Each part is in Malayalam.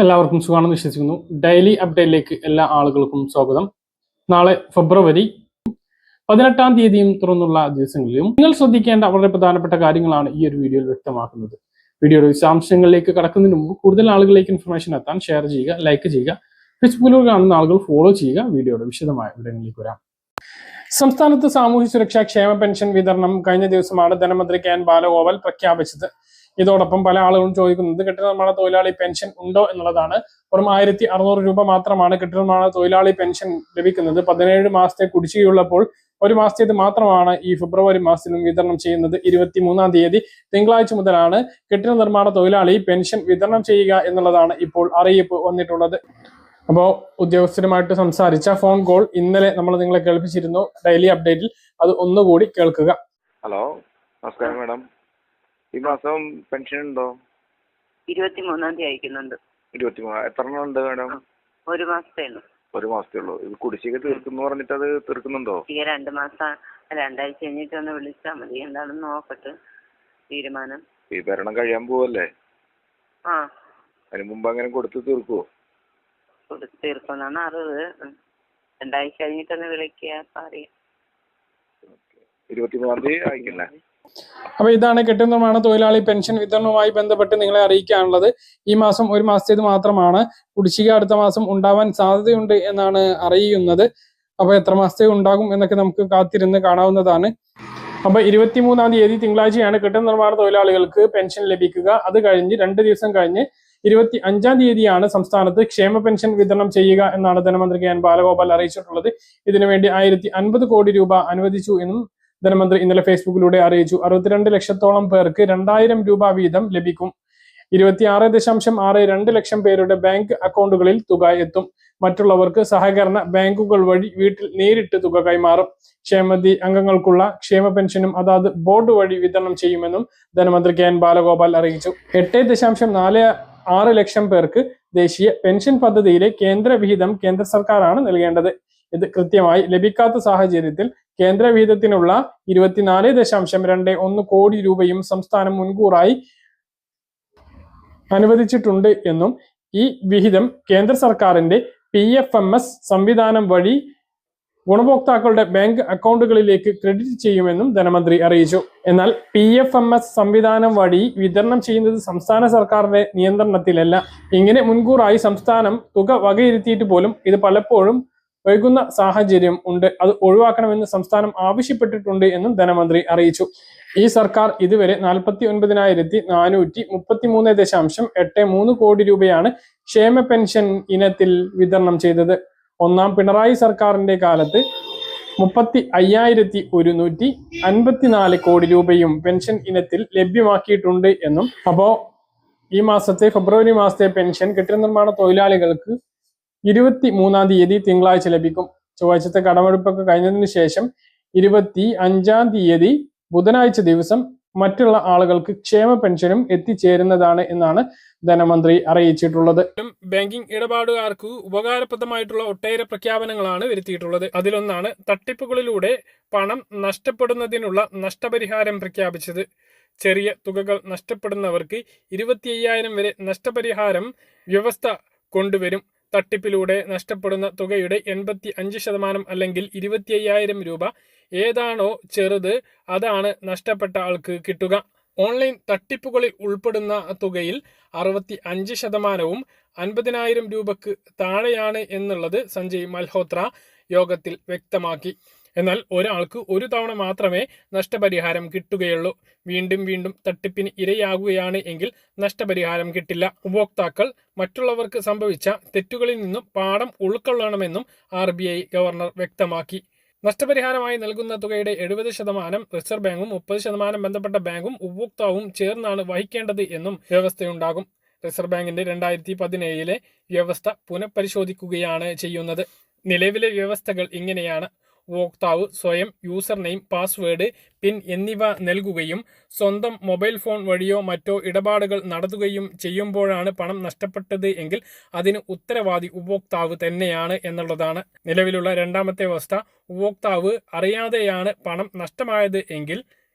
എല്ലാവർക്കും സുഖമാണെന്ന് വിശ്വസിക്കുന്നു. ഡെയിലി അപ്ഡേറ്റിലേക്ക് എല്ലാ ആളുകൾക്കും സ്വാഗതം. നാളെ ഫെബ്രുവരി 18-ാം തീയതിയും തുറന്നുള്ള ദിവസങ്ങളിലും നിങ്ങൾ ശ്രദ്ധിക്കേണ്ട വളരെ പ്രധാനപ്പെട്ട കാര്യങ്ങളാണ് ഈ ഒരു വീഡിയോയിൽ വ്യക്തമാക്കുന്നത്. വീഡിയോയുടെ വിശദാംശങ്ങളിലേക്ക് കടക്കുന്നതിന് മുമ്പ് കൂടുതൽ ആളുകളിലേക്ക് ഇൻഫർമേഷൻ എത്താൻ ഷെയർ ചെയ്യുക, ലൈക്ക് ചെയ്യുക, ഫേസ്ബുക്കിലൂടെ കാണുന്ന ആളുകൾ ഫോളോ ചെയ്യുക. വീഡിയോയുടെ വിശദമായ വിവരങ്ങളിലേക്ക് വരാം. സംസ്ഥാനത്ത് സാമൂഹ്യ സുരക്ഷാ ക്ഷേമ പെൻഷൻ വിതരണം കഴിഞ്ഞ ദിവസമാണ് ധനമന്ത്രി കെ എൻ ബാലഗോപാൽ പ്രഖ്യാപിച്ചത്. ഇതോടൊപ്പം പല ആളുകളും ചോദിക്കുന്നത് കെട്ടിട നിർമ്മാണ തൊഴിലാളി പെൻഷൻ ഉണ്ടോ എന്നുള്ളതാണ്. വെറും 1600 രൂപ മാത്രമാണ് കെട്ടിട നിർമ്മാണ തൊഴിലാളി പെൻഷൻ ലഭിക്കുന്നത്. 17 മാസത്തെ കുടിശ്ശികയുള്ളപ്പോൾ ഒരു മാസത്തേത് മാത്രമാണ് ഈ ഫെബ്രുവരി മാസത്തിലും വിതരണം ചെയ്യുന്നത്. 23-ാം തീയതി തിങ്കളാഴ്ച മുതലാണ് കെട്ടിട നിർമ്മാണ തൊഴിലാളി പെൻഷൻ വിതരണം ചെയ്യുക എന്നുള്ളതാണ് ഇപ്പോൾ അറിയിപ്പ് വന്നിട്ടുള്ളത്. അപ്പോൾ ഉദ്യോഗസ്ഥരുമായിട്ട് സംസാരിച്ച ഫോൺ കോൾ ഇന്നലെ നമ്മൾ നിങ്ങളെ കേൾപ്പിച്ചിരുന്നു ഡെയിലി അപ്ഡേറ്റിൽ. അത് ഒന്നുകൂടി കേൾക്കുക. ഹലോ, നമസ്കാരം മാഡം. ഈ മാസം പെൻഷൻ ഉണ്ടോ? 23-ാം തീയതി അയക്കുന്നുണ്ട്. 23 എത്ര എണ്ണം ഉണ്ട് മാഡം? ഒരു മാസത്തേ ഉള്ളൂ. ഒരു മാസത്തേ ഉള്ളൂ. ഇത് കുടിശ്ശിക തീർക്കുന്നു പറഞ്ഞിട്ട് അത് തീർക്കുന്നുണ്ടോ? 2 മാസം 2 ആഴ്ച കഴിഞ്ഞിട്ട് ഒന്ന് വിളിച്ചാൽ മതി. എന്താണെന്ന് നോക്കട്ടെ തീരുമാനം. ഈ ഭരണം കഴിയാൻ പോവല്ലേ? അതിന് മുമ്പ് അങ്ങനെ കൊടുത്ത് തീർക്കുവോ? കൊടുത്ത് തീർക്കുന്നാണ് അറിവ്. 2 ആഴ്ച കഴിഞ്ഞിട്ടൊന്ന് വിളിക്കുക പറയാം. 23-ാം തീയതി അയക്കില്ലേ? അപ്പൊ ഇതാണ് കെട്ടിട നിർമ്മാണ തൊഴിലാളി പെൻഷൻ വിതരണവുമായി ബന്ധപ്പെട്ട് നിങ്ങളെ അറിയിക്കാനുള്ളത്. ഈ മാസം ഒരു മാസത്തേത് മാത്രമാണ്. കുടിശ്ശിക അടുത്ത മാസം ഉണ്ടാവാൻ സാധ്യതയുണ്ട് എന്നാണ് അറിയുന്നത്. അപ്പൊ എത്ര മാസത്തേക്ക് ഉണ്ടാകും എന്നൊക്കെ നമുക്ക് കാത്തിരുന്ന് കാണാവുന്നതാണ്. അപ്പൊ 23-ാം തീയതി തിങ്കളാഴ്ചയാണ് കെട്ടിട നിർമ്മാണ തൊഴിലാളികൾക്ക് പെൻഷൻ ലഭിക്കുക. അത് കഴിഞ്ഞ് 2 ദിവസം കഴിഞ്ഞ് 25-ാം തീയതിയാണ് സംസ്ഥാനത്ത് ക്ഷേമ പെൻഷൻ വിതരണം ചെയ്യുക എന്നാണ് ധനമന്ത്രി കെ എൻ ബാലഗോപാൽ അറിയിച്ചിട്ടുള്ളത്. ഇതിനുവേണ്ടി 1050 കോടി രൂപ അനുവദിച്ചു എന്നും ധനമന്ത്രി ഇന്നലെ ഫേസ്ബുക്കിലൂടെ അറിയിച്ചു. 62 ലക്ഷത്തോളം പേർക്ക് 2000 രൂപ വീതം ലഭിക്കും. 26.62 ലക്ഷം പേരുടെ ബാങ്ക് അക്കൗണ്ടുകളിൽ തുക എത്തും. മറ്റുള്ളവർക്ക് സഹകരണ ബാങ്കുകൾ വഴി വീട്ടിൽ നേരിട്ട് തുക കൈമാറും. ക്ഷേമനിധി അംഗങ്ങൾക്കുള്ള ക്ഷേമ പെൻഷനും അതാത് ബോർഡ് വഴി വിതരണം ചെയ്യുമെന്നും ധനമന്ത്രി കെ എൻ ബാലഗോപാൽ അറിയിച്ചു. 8.46 ലക്ഷം പേർക്ക് ദേശീയ പെൻഷൻ പദ്ധതിയിലെ കേന്ദ്ര വിഹിതം കേന്ദ്ര സർക്കാരാണ് നൽകേണ്ടത്. ഇത് കൃത്യമായി ലഭിക്കാത്ത സാഹചര്യത്തിൽ കേന്ദ്ര വിഹിതത്തിനുള്ള 24.21 കോടി രൂപയും സംസ്ഥാനം മുൻകൂറായി അനുവദിച്ചിട്ടുണ്ട് എന്നും ഈ വിഹിതം കേന്ദ്ര സർക്കാരിന്റെ PFMS സംവിധാനം വഴി ഗുണഭോക്താക്കളുടെ ബാങ്ക് അക്കൗണ്ടുകളിലേക്ക് ക്രെഡിറ്റ് ചെയ്യുമെന്നും ധനമന്ത്രി അറിയിച്ചു. എന്നാൽ PFMS സംവിധാനം വഴി വിതരണം ചെയ്യുന്നത് സംസ്ഥാന സർക്കാരിന്റെ നിയന്ത്രണത്തിലല്ല. ഇങ്ങനെ മുൻകൂറായി സംസ്ഥാനം തുക വകയിരുത്തിയിട്ട് പോലും ഇത് പലപ്പോഴും വൈകുന്ന സാഹചര്യം ഉണ്ട്. അത് ഒഴിവാക്കണമെന്ന് സംസ്ഥാനം ആവശ്യപ്പെട്ടിട്ടുണ്ട് എന്നും ധനമന്ത്രി അറിയിച്ചു. ഈ സർക്കാർ ഇതുവരെ 49,433.83 കോടി രൂപയാണ് ക്ഷേമ പെൻഷൻ ഇനത്തിൽ വിതരണം ചെയ്തത്. ഒന്നാം പിണറായി സർക്കാരിന്റെ കാലത്ത് 35,154 കോടി രൂപയും പെൻഷൻ ഇനത്തിൽ ലഭ്യമാക്കിയിട്ടുണ്ട് എന്നും. അപ്പോ ഈ മാസത്തെ ഫെബ്രുവരി മാസത്തെ പെൻഷൻ കെട്ടിട നിർമ്മാണ തൊഴിലാളികൾക്ക് 23-ാം തീയതി തിങ്കളാഴ്ച ലഭിക്കും. ചൊവ്വാഴ്ചത്തെ കടമെടുപ്പൊക്കെ കഴിഞ്ഞതിന് ശേഷം 25-ാം തീയതി ബുധനാഴ്ച ദിവസം മറ്റുള്ള ആളുകൾക്ക് ക്ഷേമ പെൻഷനും എത്തിച്ചേരുന്നതാണ് എന്നാണ് ധനമന്ത്രി അറിയിച്ചിട്ടുള്ളത്. ബാങ്കിംഗ് ഇടപാടുകാർക്ക് ഉപകാരപ്രദമായിട്ടുള്ള ഒട്ടേറെ പ്രഖ്യാപനങ്ങളാണ് വരുത്തിയിട്ടുള്ളത്. അതിലൊന്നാണ് തട്ടിപ്പുകളിലൂടെ പണം നഷ്ടപ്പെടുന്നതിനുള്ള നഷ്ടപരിഹാരം പ്രഖ്യാപിച്ചത്. ചെറിയ തുകകൾ നഷ്ടപ്പെടുന്നവർക്ക് 25,000 വരെ നഷ്ടപരിഹാരം വ്യവസ്ഥ കൊണ്ടുവരും. തട്ടിപ്പിലൂടെ നഷ്ടപ്പെടുന്ന തുകയുടെ 85% അല്ലെങ്കിൽ 25,000 രൂപ ഏതാണോ ചെറുത് അതാണ് നഷ്ടപ്പെട്ട ആൾക്ക് കിട്ടുക. ഓൺലൈൻ തട്ടിപ്പുകളിൽ ഉൾപ്പെടുന്ന തുകയിൽ 65%വും 50,000 രൂപക്ക് താഴെയാണ് എന്നുള്ളത് സഞ്ജയ് മൽഹോത്ര യോഗത്തിൽ വ്യക്തമാക്കി. എന്നാൽ ഒരാൾക്ക് ഒരു തവണ മാത്രമേ നഷ്ടപരിഹാരം കിട്ടുകയുള്ളൂ. വീണ്ടും വീണ്ടും തട്ടിപ്പിന് ഇരയാകുകയാണ് എങ്കിൽ നഷ്ടപരിഹാരം കിട്ടില്ല. ഉപഭോക്താക്കൾ മറ്റുള്ളവർക്ക് സംഭവിച്ച തെറ്റുകളിൽ നിന്നും പാഠം ഉൾക്കൊള്ളണമെന്നും RBI ഗവർണർ വ്യക്തമാക്കി. നഷ്ടപരിഹാരമായി നൽകുന്ന തുകയുടെ 70% റിസർവ് ബാങ്കും 30% ബന്ധപ്പെട്ട ബാങ്കും ഉപഭോക്താവും ചേർന്നാണ് വഹിക്കേണ്ടത് എന്നും വ്യവസ്ഥയുണ്ടാകും. റിസർവ് ബാങ്കിന്റെ 2017 വ്യവസ്ഥ പുനഃപരിശോധിക്കുകയാണ് ചെയ്യുന്നത്. നിലവിലെ വ്യവസ്ഥകൾ ഇങ്ങനെയാണ്. ഉപഭോക്താവ് സ്വയം യൂസർ നെയിം, പാസ്വേഡ്, പിൻ എന്നിവ നൽകുകയും സ്വന്തം മൊബൈൽ ഫോൺ വഴിയോ മറ്റോ ഇടപാടുകൾ നടത്തുകയും ചെയ്യുമ്പോഴാണ് പണം നഷ്ടപ്പെട്ടത് എങ്കിൽ അതിന് ഉത്തരവാദി ഉപഭോക്താവ് തന്നെയാണ് എന്നുള്ളതാണ്. നിലവിലുള്ള രണ്ടാമത്തെ വ്യവസ്ഥ ഉപഭോക്താവ് അറിയാതെയാണ് പണം നഷ്ടമായത് എങ്കിൽ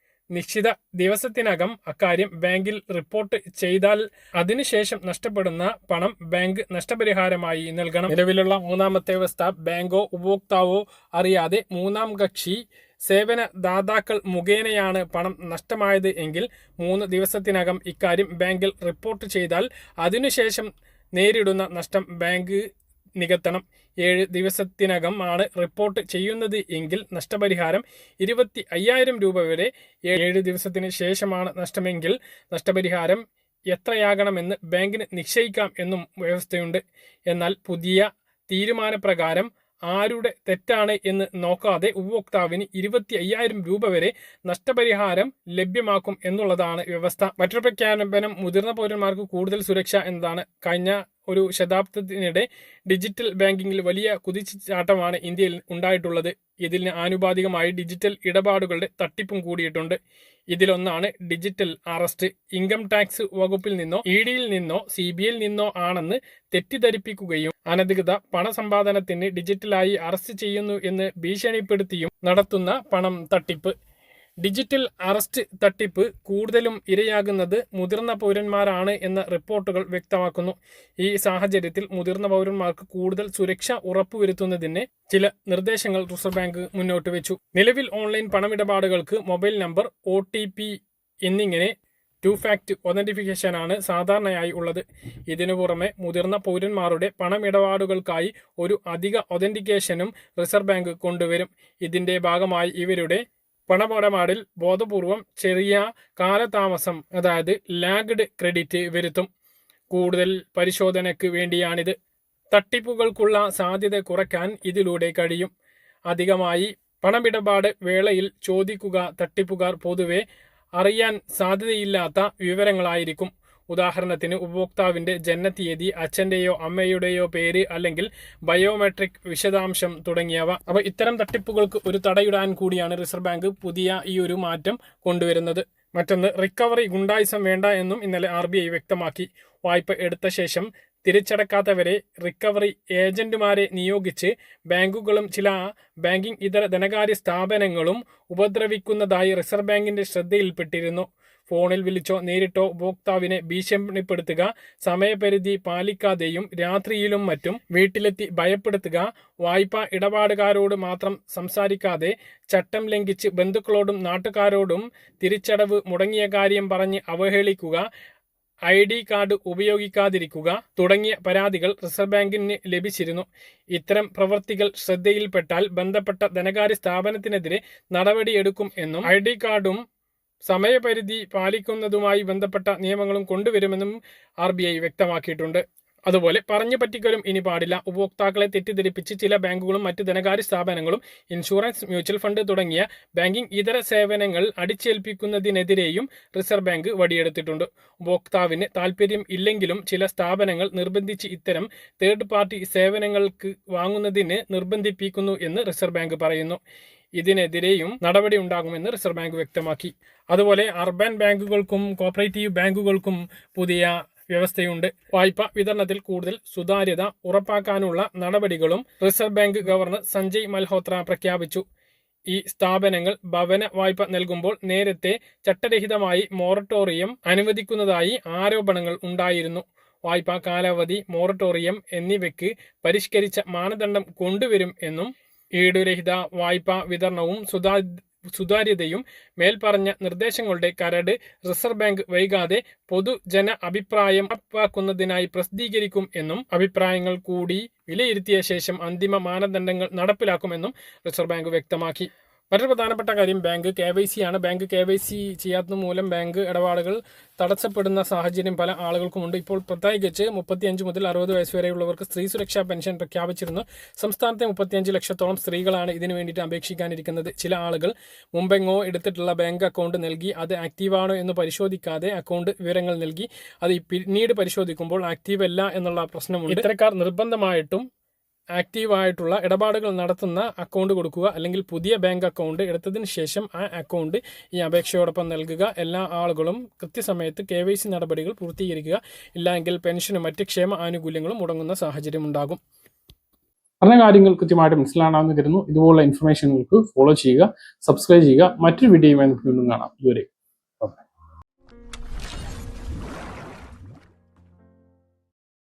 നിശ്ചിത ദിവസത്തിനകം അക്കാര്യം ബാങ്കിൽ റിപ്പോർട്ട് ചെയ്താൽ അതിനുശേഷം നഷ്ടപ്പെടുന്ന പണം ബാങ്ക് നഷ്ടപരിഹാരമായി നൽകണം. നിലവിലുള്ള മൂന്നാമത്തെ വ്യവസ്ഥ ബാങ്കോ ഉപഭോക്താവോ അറിയാതെ മൂന്നാം കക്ഷി സേവന ദാതാക്കൾ മുഖേനയാണ് പണം നഷ്ടമായത് എങ്കിൽ 3 ദിവസത്തിനകം ഇക്കാര്യം ബാങ്കിൽ റിപ്പോർട്ട് ചെയ്താൽ അതിനുശേഷം നേരിടുന്ന നഷ്ടം ബാങ്ക് നികത്തണം. 7 ദിവസത്തിനകം ആണ് റിപ്പോർട്ട് ചെയ്യുന്നത് എങ്കിൽ നഷ്ടപരിഹാരം 25,000 രൂപ വരെ. 7 ദിവസത്തിന് ശേഷമാണ് നഷ്ടമെങ്കിൽ നഷ്ടപരിഹാരം എത്രയാകണമെന്ന് ബാങ്കിന് നിശ്ചയിക്കാം എന്നും വ്യവസ്ഥയുണ്ട്. എന്നാൽ പുതിയ തീരുമാനപ്രകാരം ആരുടെ തെറ്റാണ് എന്ന് നോക്കാതെ ഉപഭോക്താവിന് 25,000 രൂപ വരെ നഷ്ടപരിഹാരം ലഭ്യമാക്കും എന്നുള്ളതാണ് വ്യവസ്ഥ. മറ്റൊരു പ്രഖ്യാപനം മുതിർന്ന പൗരന്മാർക്ക് കൂടുതൽ സുരക്ഷ എന്നതാണ്. കഴിഞ്ഞ ഒരു ശതാബ്ദത്തിനിടെ ഡിജിറ്റൽ ബാങ്കിങ്ങിൽ വലിയ കുതിച്ചുചാട്ടമാണ് ഇന്ത്യയിൽ ഉണ്ടായിട്ടുള്ളത്. ഇതിന് ആനുപാതികമായി ഡിജിറ്റൽ ഇടപാടുകളുടെ തട്ടിപ്പും കൂടിയിട്ടുണ്ട്. ഇതിലൊന്നാണ് ഡിജിറ്റൽ അറസ്റ്റ്. ഇൻകം ടാക്സ് വകുപ്പിൽ നിന്നോ EDയിൽ നിന്നോ CBIയിൽ നിന്നോ ആണെന്ന് തെറ്റിദ്ധരിപ്പിക്കുകയും അനധികൃത പണസമ്പാദനത്തിന് ഡിജിറ്റലായി അറസ്റ്റ് ചെയ്യുന്നു എന്ന് ഭീഷണിപ്പെടുത്തിയും നടത്തുന്ന പണം തട്ടിപ്പ്. ഡിജിറ്റൽ അറസ്റ്റ് തട്ടിപ്പ് കൂടുതലും ഇരയാകുന്നത് മുതിർന്ന പൗരന്മാരാണ് എന്ന റിപ്പോർട്ടുകൾ വ്യക്തമാക്കുന്നു. ഈ സാഹചര്യത്തിൽ മുതിർന്ന പൗരന്മാർക്ക് കൂടുതൽ സുരക്ഷ ഉറപ്പുവരുത്തുന്നതിന് ചില നിർദ്ദേശങ്ങൾ റിസർവ് ബാങ്ക് മുന്നോട്ട് വെച്ചു. നിലവിൽ ഓൺലൈൻ പണമിടപാടുകൾക്ക് മൊബൈൽ നമ്പർ, OTP എന്നിങ്ങനെ 2 ഫാക്ട് ഒതന്റിഫിക്കേഷനാണ് സാധാരണയായി ഉള്ളത്. ഇതിനു പുറമെ മുതിർന്ന പൗരന്മാരുടെ പണമിടപാടുകൾക്കായി ഒരു അധിക ഒതന്റിക്കേഷനും റിസർവ് ബാങ്ക് കൊണ്ടുവരും. ഇതിന്റെ ഭാഗമായി ഇവരുടെ പണമിടപാടിൽ ബോധപൂർവം ചെറിയ കാലതാമസം, അതായത് ലാഗ്ഡ് ക്രെഡിറ്റ് വരുത്തും. കൂടുതൽ പരിശോധനയ്ക്ക് വേണ്ടിയാണിത്. തട്ടിപ്പുകൾക്കുള്ള സാധ്യത കുറയ്ക്കാൻ ഇതിലൂടെ കഴിയും. അധികമായി പണമിടപാട് വേളയിൽ ചോദിക്കുക തട്ടിപ്പുകാർ പൊതുവെ അറിയാൻ സാധ്യതയില്ലാത്ത വിവരങ്ങളായിരിക്കും. ഉദാഹരണത്തിന് ഉപഭോക്താവിന്റെ ജനനത്തീയതി, അച്ഛന്റെയോ അമ്മയുടെയോ പേര് അല്ലെങ്കിൽ ബയോമെട്രിക് വിശദാംശം തുടങ്ങിയവ. അപ്പോൾ ഇത്തരം തട്ടിപ്പുകൾക്ക് ഒരു തടയിടാൻ കൂടിയാണ് റിസർവ് ബാങ്ക് പുതിയ ഈ ഒരു മാറ്റം കൊണ്ടുവരുന്നത്. മറ്റൊന്ന്, റിക്കവറി ഗുണ്ടായിസം വേണ്ട എന്നും ഇന്നലെ RBI വ്യക്തമാക്കി. വായ്പ എടുത്ത ശേഷം തിരിച്ചടക്കാത്തവരെ റിക്കവറി ഏജന്റുമാരെ നിയോഗിച്ച് ബാങ്കുകളും ചില ബാങ്കിംഗ് ഇതര ധനകാര്യ സ്ഥാപനങ്ങളും ഉപദ്രവിക്കുന്നതായി റിസർവ് ബാങ്കിന്റെ ശ്രദ്ധയിൽപ്പെട്ടിരുന്നു. ഫോണിൽ വിളിച്ചോ നേരിട്ടോ ഉപഭോക്താവിനെ ഭീഷണിപ്പെടുത്തുക, സമയപരിധി പാലിക്കാതെയും രാത്രിയിലും മറ്റും വീട്ടിലെത്തി ഭയപ്പെടുത്തുക, വായ്പാ ഇടപാടുകാരോട് മാത്രം സംസാരിക്കാതെ ചട്ടം ലംഘിച്ച് ബന്ധുക്കളോടും നാട്ടുകാരോടും തിരിച്ചടവ് മുടങ്ങിയ കാര്യം പറഞ്ഞ് അവഹേളിക്കുക, ID കാർഡ് ഉപയോഗിക്കാതിരിക്കുക തുടങ്ങിയ പരാതികൾ റിസർവ് ബാങ്കിന് ലഭിച്ചിരുന്നു. ഇത്തരം പ്രവൃത്തികൾ ശ്രദ്ധയിൽപ്പെട്ടാൽ ബന്ധപ്പെട്ട ധനകാര്യ സ്ഥാപനത്തിനെതിരെ നടപടിയെടുക്കും എന്നും ID കാർഡും സമയപരിധി പാലിക്കുന്നതുമായി ബന്ധപ്പെട്ട നിയമങ്ങളും കൊണ്ടുവരുമെന്നും RBI വ്യക്തമാക്കിയിട്ടുണ്ട്. അതുപോലെ പറഞ്ഞു പറ്റിക്കലും ഇനി പാടില്ല. ഉപഭോക്താക്കളെ തെറ്റിദ്ധരിപ്പിച്ച് ചില ബാങ്കുകളും മറ്റ് ധനകാര്യ സ്ഥാപനങ്ങളും ഇൻഷുറൻസ്, മ്യൂച്വൽ ഫണ്ട് തുടങ്ങിയ ബാങ്കിംഗ് ഇതര സേവനങ്ങൾ അടിച്ചേൽപ്പിക്കുന്നതിനെതിരെയും റിസർവ് ബാങ്ക് വടിയെടുത്തിട്ടുണ്ട്. ഉപഭോക്താവിന് താൽപ്പര്യം ഇല്ലെങ്കിലും ചില സ്ഥാപനങ്ങൾ നിർബന്ധിച്ച് ഇത്തരം തേർഡ് പാർട്ടി സേവനങ്ങൾക്ക് വാങ്ങുന്നതിന് നിർബന്ധിപ്പിക്കുന്നു എന്ന് റിസർവ് ബാങ്ക് പറയുന്നു. ഇതിനെതിരെയും നടപടി ഉണ്ടാകുമെന്ന് റിസർവ് ബാങ്ക് വ്യക്തമാക്കി. അതുപോലെ അർബൻ ബാങ്കുകൾക്കും കോപ്പറേറ്റീവ് ബാങ്കുകൾക്കും പുതിയ വ്യവസ്ഥയുണ്ട്. വായ്പ വിതരണത്തിൽ കൂടുതൽ സുതാര്യത ഉറപ്പാക്കാനുള്ള നടപടികളും reserve bank governor Sanjay Malhotra പ്രഖ്യാപിച്ചു. ഈ സ്ഥാപനങ്ങൾ ഭവന വായ്പ നൽകുമ്പോൾ നേരത്തെ ചട്ടരഹിതമായി മൊറട്ടോറിയം അനുവദിക്കുന്നതായി ആരോപണങ്ങൾ ഉണ്ടായിരുന്നു. വായ്പാ കാലാവധി, മൊറട്ടോറിയം എന്നിവയ്ക്ക് പരിഷ്കരിച്ച മാനദണ്ഡം കൊണ്ടുവരും എന്നും ഈടുരഹിത വായ്പാ വിതരണവും സുതാര്യതയും മേൽപ്പറഞ്ഞ നിർദ്ദേശങ്ങളുടെ കരട് റിസർവ് ബാങ്ക് വൈകാതെ പൊതുജന അഭിപ്രായം ഉറപ്പാക്കുന്നതിനായി പ്രസിദ്ധീകരിക്കും എന്നും അഭിപ്രായങ്ങൾ കൂടി വിലയിരുത്തിയ ശേഷം അന്തിമ മാനദണ്ഡങ്ങൾ നടപ്പിലാക്കുമെന്നും റിസർവ് ബാങ്ക് വ്യക്തമാക്കി. മറ്റൊരു പ്രധാനപ്പെട്ട കാര്യം ബാങ്ക് KYC ആണ്. ബാങ്ക് KYC ചെയ്യാത്തത് മൂലം ബാങ്ക് ഇടപാടുകൾ തടസ്സപ്പെടുന്ന സാഹചര്യം പല ആളുകൾക്കുമുണ്ട്. ഇപ്പോൾ പ്രത്യേകിച്ച് 35 മുതൽ 60 വയസ്സ് വരെയുള്ളവർക്ക് സ്ത്രീ സുരക്ഷാ പെൻഷൻ പ്രഖ്യാപിച്ചിരുന്നു. സംസ്ഥാനത്തെ 35 ലക്ഷത്തോളം സ്ത്രീകളാണ് ഇതിനു വേണ്ടിയിട്ട് അപേക്ഷിക്കാനിരിക്കുന്നത്. ചില ആളുകൾ മുമ്പെങ്ങോ എടുത്തിട്ടുള്ള ബാങ്ക് അക്കൗണ്ട് നൽകി അത് ആക്റ്റീവാണോ എന്ന് പരിശോധിക്കാതെ അക്കൗണ്ട് വിവരങ്ങൾ നൽകി അത് പിന്നീട് പരിശോധിക്കുമ്പോൾ ആക്റ്റീവ് അല്ല എന്നുള്ള പ്രശ്നമുണ്ട്. ഇത്തരക്കാർ നിർബന്ധമായിട്ടും ആക്റ്റീവായിട്ടുള്ള ഇടപാടുകൾ നടത്തുന്ന അക്കൗണ്ട് കൊടുക്കുക, അല്ലെങ്കിൽ പുതിയ ബാങ്ക് അക്കൗണ്ട് എടുത്തതിന് ശേഷം ആ അക്കൗണ്ട് ഈ അപേക്ഷയോടൊപ്പം നൽകുക. എല്ലാ ആളുകളും കൃത്യസമയത്ത് KYC നടപടികൾ പൂർത്തീകരിക്കുക. ഇല്ലെങ്കിൽ പെൻഷനും മറ്റ് ക്ഷേമ ആനുകൂല്യങ്ങളും മുടങ്ങുന്ന സാഹചര്യം ഉണ്ടാകും. പറഞ്ഞ കാര്യങ്ങൾ കൃത്യമായിട്ട് മനസ്സിലാണെന്ന് കരുതുന്നു. ഇതുപോലുള്ള ഇൻഫർമേഷനുകൾക്ക് ഫോളോ ചെയ്യുക, സബ്സ്ക്രൈബ് ചെയ്യുക. മറ്റൊരു വീഡിയോയുമായി നമുക്ക് വീണ്ടും കാണാം. ഇതുവരെ